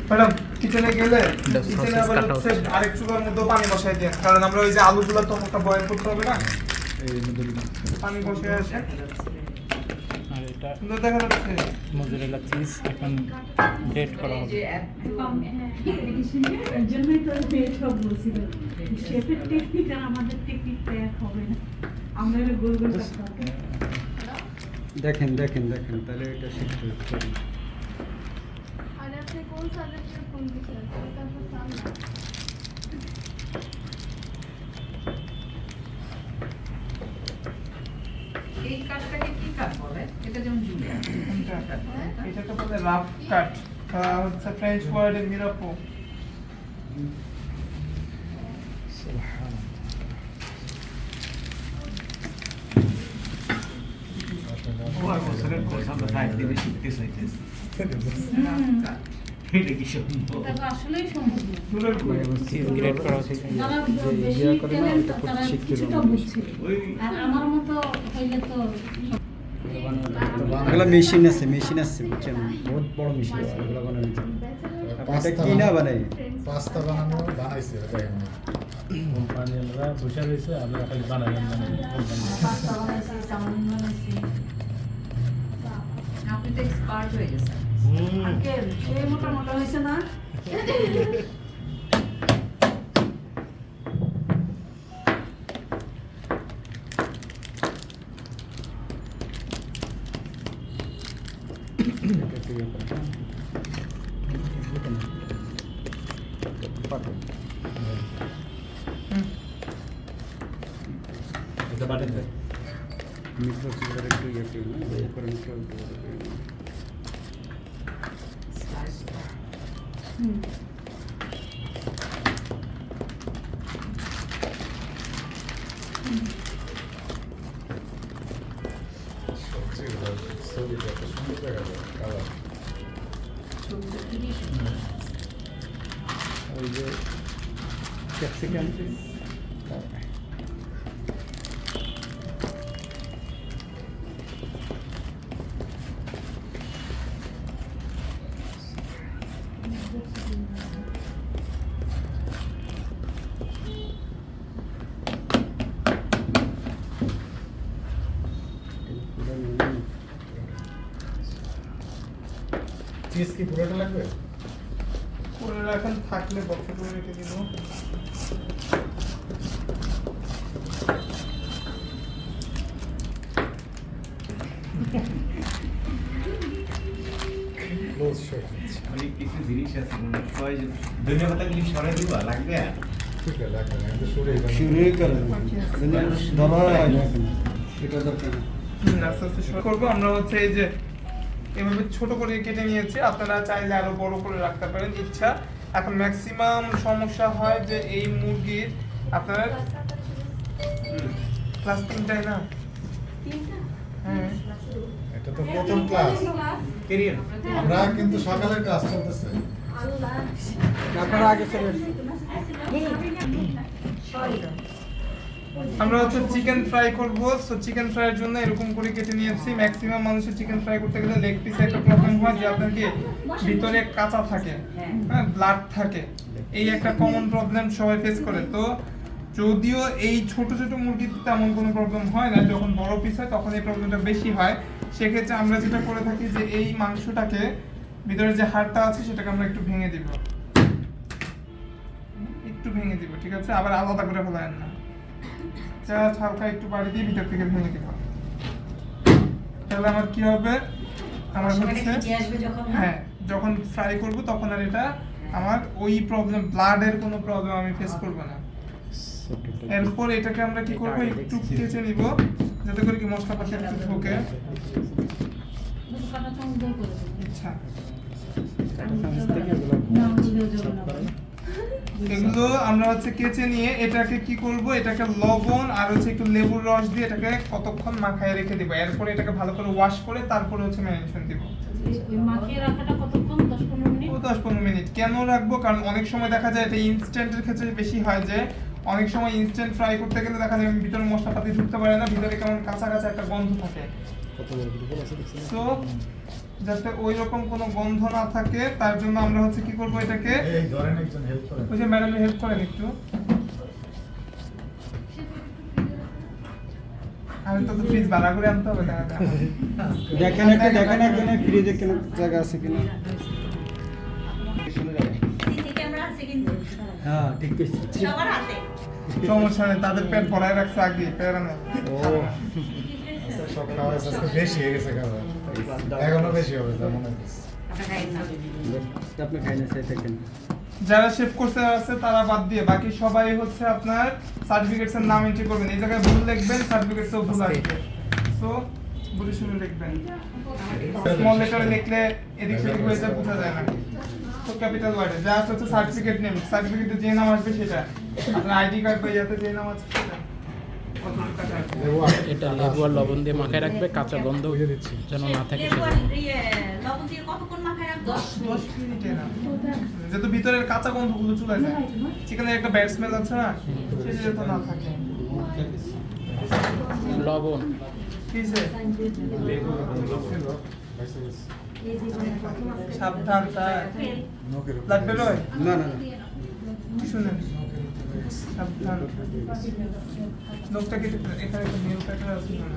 Madam কিচেনে গেলে কিচেনে আবার হচ্ছে আরেক চুলার মধ্যে পানি বসাই দেন, কারণ আমরা ওই যে আলুগুলো তো একটা বয়েল করতে হবে না, পানি বসে আসে। আর এটা সুন্দর দেখা যাচ্ছে। মোজারেলা চিজ এখন ডেট করা হবে। এর জন্যই তো সব বলছিল শেফের টেকনিক আর আমাদের টেকনিকটা এক হবে না, আমরা গোল গোল করতে হবে। দেখেন দেখেন দেখেন তাহলে এটা শিখতে হচ্ছে। আর আপনি কোন সাবজেক্টের কোন বিষয় এটা তো সামনে এই কাটটাকে কি কাট বলে? এটা যেমন জুলিয়া। এটা তো বলে রাফ কাট, হচ্ছে ফ্রেঞ্চ ওয়ার্ডে মিরাপো। এটা কি সম্ভব? এটা তো আসলেই সম্ভব না। চিজ গ্রেট করা হচ্ছে। যারা বেশি ট্যালেন্ট তারা কিছুটা বুঝছে, আর আমার মতো হইলে তো এগুলো মেশিন আছে বুঝছেন, বহুত বড় মেশিন আছে এগুলো বানানোর জন্য। এটা কিনা বানাই পাস্তা বানাইছে কোম্পানিরা বসে রয়েছে, আমরা খালি বানাইলাম পাস্তা বানাইছি, চাউমিন বানাইছি। আপনি তো এক্সপার্ট হয়ে গেছেন। আঙ্কেল সেই মোটা মোটা হয়েছে না? এটা বানাইতে মিক্সার একটু ইয়ে করি না, এই করে মিক্সার ছবিটা এত সুন্দর দেখা যায় কালার। ওই যে ক্যাপসিকাম চিজ কি পুরোটা লাগবে? করে রাখেন, থাকলে বক্সে করে রেখে দিব। ক্লোজ শট অনেক কিছু জিনিস আছে মনে হয় যে ধন্যবাদগুলি সরাই দিবা লাগবে। ঠিক আছে লাগবে না, কিন্তু শুরুই শুরুই করে ধরা হয় না এখন, এটা দরকার না। আস্তে আস্তে শুরু করবো। আমরা হচ্ছে এই যে এভাবে ছোট করে কেটে নিয়েছি, আপনারা চাইলে আরো বড় করে রাখতে পারেন ইচ্ছা। এখন ম্যাক্সিমাম সমস্যা হয় যে এই মুরগির আপনার ক্লাস 3টায় না, হ্যাঁ এটা তো প্রথম ক্লাস, কেরিয়ার আমরা কিন্তু সকালের ক্লাস চলতেছে। আপনারা আগে চলে আমরা হচ্ছে চিকেন ফ্রাই করব। সো চিকেন ফ্রাইয়ের জন্য এরকম করে কেটে নিয়েছি। ম্যাক্সিমাম মানুষের চিকেন ফ্রাই করতে গেলে লেগ পিসে একটা প্রবলেম হয় যে আপনার কি ভিতরে কাঁচা থাকে, হ্যাঁ ব্লাড থাকে, এই একটা কমন প্রবলেম সবাই ফেস করে। তো যদিও এই ছোট ছোট মুরগিতে তেমন কোনো প্রবলেম হয় না, যখন বড় পিস হয় তখন এই প্রবলেমটা বেশি হয়। সেক্ষেত্রে আমরা যেটা করে থাকি যে এই মাংসটাকে ভিতরে যে হাড়টা আছে সেটাকে আমরা একটু ভেঙে দিব, ঠিক আছে? আবার আলাদা করে ফেলায়েন না, জাস্ট হালকা একটু বাড়ি দিয়ে ভিতর থেকে ভেঙে দিব। তাহলে আমার কি হবে, আমার হচ্ছে হ্যাঁ যখন ফ্রাই করব তখন আর এটা আমার ওই প্রবলেম ব্লাডের কোনো প্রবলেম আমি ফেস করব না। এরপর এটাকে আমরা কি করব, একটু কেচে নিব যাতে করে কি মশলাপাতি একটু ঢোকে। কাটা চামচ দিয়ে করে দেবো। আচ্ছা, না দিলেও যাবে না। এগুলো আমরা হচ্ছে কেচে নিয়ে এটাকে কি করব, এটাকে লবণ আর হচ্ছে একটু লেবুর রস দিয়ে এটাকে কতক্ষণ মাখায় রেখে দিব। এরপর এটাকে ভালো করে ওয়াশ করে তারপরে হচ্ছে ম্যারিনেশন দিব। ওই মাখিয়ে রাখাটা কতক্ষণ? 10-15 মিনিট? ও 10-15 মিনিট। কেন রাখবো, কারণ অনেক সময় দেখা যায় এটা ইনস্ট্যান্টের ক্ষেত্রে বেশি হয় যে অনেক সময় ইনস্ট্যান্ট ফ্রাই করতে গেলে দেখা যায় ভিতরে মশলাপাতি ঢুকতে পারে না, ভিতরে কেমন কাঁচা কাঁচা একটা গন্ধ থাকে। কত বড় বিউটিফুল আছে দেখছেন? সো যাতে ওই রকম কোনো গন্ধ না থাকে তার জন্য আমরা হচ্ছে কি করব এটাকে, এই ধরেন একজন হেল্প করেন। ওই যে ম্যাডাম হেল্প করেন একটু। আমি তো ফ্রিজ ভাড়া করে আনতে হবে টাকা দেখেন একজন ফ্রিজে কোনো জায়গা আছে কিনা। সিসি ক্যামেরা আছে কিন্তু হ্যাঁ ঠিক আছে। সবার হাতে। সমস্যা নেই, তাদের পেট ভরায় রাখছে আগে, প্যারা নেই। ও আচ্ছা, সব খাওয়া হয়েছে, আজকে বেশি হয়ে গেছে খাওয়া, এখনো বেশি হবে তার মনে হচ্ছে। আপনি খাই না সেই দেখেন। যারা শেফ কোর্সে আছে তারা বাদ দিয়ে বাকি সবাই হচ্ছে আপনার সার্টিফিকেটস এর নাম এন্ট্রি করবেন। এই জায়গায় ভুল লিখবেন, সার্টিফিকেটসও ভুল আসবে। সো বুঝে শুনে লিখবেন। স্মল লেটারে লিখলে এদিক সেদিক হয়ে যায়, বোঝা যায় না। তো ক্যাপিটাল ওয়ার্ডে যা হচ্ছে সার্টিফিকেট নেম, সার্টিফিকেটে যে নাম আসবে সেটা, আপনার আইডি কার্ড বা ইয়াতে যে নাম আছে সেটা। এটা লেবু আর লবণ দিয়ে মাখায় রাখবে, কাঁচা গন্ধ যেন না থাকে লেবু আর সেজন্য। লবণ দিয়ে কতক্ষণ মাখায় রাখবো? 10 মিনিটে না, যেহেতু ভিতরের কাঁচা গন্ধগুলো চলে যায়, চিকেনের একটা ব্যাড স্মেল আছে না, সেটা যাতে না থাকে। লবণ কিসে সাবধান স্যার, ব্লাড বেরোয় না শুনেন, সাবধান। লোকটা কেটে এখানে একটা মেল প্যাটার আছে না,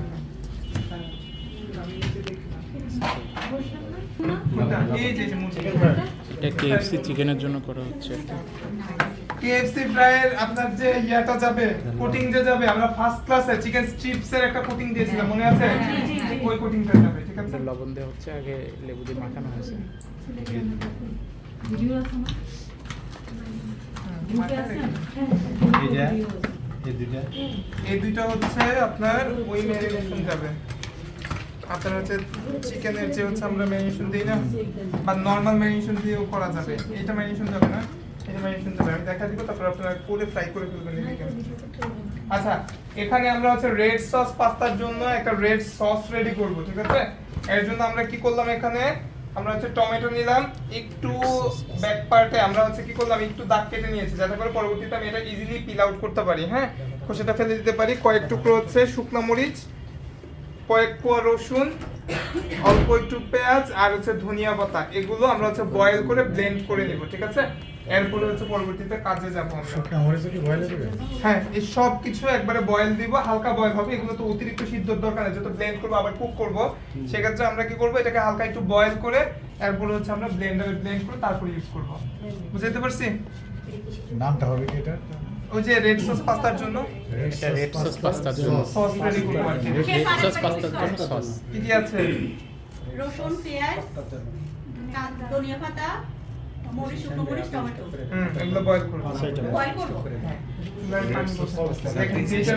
কোনটা? এই যে মুছে এটা KFC চিকেনের জন্য করা হচ্ছে। KFC ফ্রাইয়ের আপনার যে ইয়াটা যাবে, কোটিং যে যাবে, আমরা ফার্স্ট ক্লাসে চিকেন স্ট্রিপস এর একটা কোটিং দিয়েছিলাম, মনে আছে? ওই কোটিংটা যাবে, ঠিক আছে? লবণ দেওয়া হচ্ছে, আগে লেবু দিয়ে মাখানো হয়েছে। ভিডিও আছে না? গ্রুপে আছে? এই যে এই দুইটা এই দুইটা হচ্ছে আপনার ওই ম্যারিনেশন যাবে। আপনার হচ্ছে চিকেনের যে হচ্ছে আমরা ম্যারিনেশন দিই না, বা নরমাল ম্যারিনেশন দিয়েও করা যাবে। এটা ম্যারিনেশন যাবে না, এটা ম্যারিনেশন যাবে। আমি দেখা দিব, তারপর আপনারা করে ফ্রাই করে ফেলবেন এদিকে। আচ্ছা, এখানে আমরা হচ্ছে রেড সস পাস্তার জন্য একটা রেড সস রেডি করব, ঠিক আছে? এর জন্য আমরা কি করলাম, এখানে আমরা হচ্ছে টমেটো নিলাম, একটু ব্যাক পার্টে আমরা হচ্ছে কি করলাম, একটু দাগ কেটে নিয়েছি যাতে করে পরবর্তীতে আমি এটা ইজিলি পিল আউট করতে পারি। হ্যাঁ, খোসাটা ফেলে দিতে পারি। কয়েক টুকরো হচ্ছে শুকনো মরিচ, কয়েক কোয়া রসুন, অল্প একটু পেঁয়াজ আর হচ্ছে ধনিয়া পাতা, এগুলো আমরা হচ্ছে বয়েল করে ব্লেন্ড করে নিব, ঠিক আছে? এরপরে হচ্ছে পরবর্তীতে কাজে যাব আমরা। শুকনা মরিচে কি বয়লে দিবে? হ্যাঁ, এই সব কিছু একবারে বয়েল দিব, হালকা বয়েল হবে। এগুলো তো অতিরিক্ত সিদ্ধর দরকার নেই, যত ব্লেন্ড করবো আবার কুক করব, সেক্ষেত্রে আমরা কি করব, এটাকে হালকা একটু বয়েল করে এরপরে হচ্ছে আমরা ব্লেন্ডারে ব্লেন্ড করে তারপর ইউজ করব। বুঝতে পারছি? নামটা হবে কি এটা? ওই যে রেড সস পাস্তার জন্য এটা রেড সস পাস্তার জন্য। সস রেডি করব আর কি। রেড সস পাস্তার জন্য সস। কি কি আছে? রসুন, পেঁয়াজ, ধনিয়া পাতা, মরিচ, শুকনো মরিচ, টমেটো। এগুলো বয়েল করব। বয়েল করবো। হ্যাঁ, চুলায় পানি বসাবো। দেখেন যেটা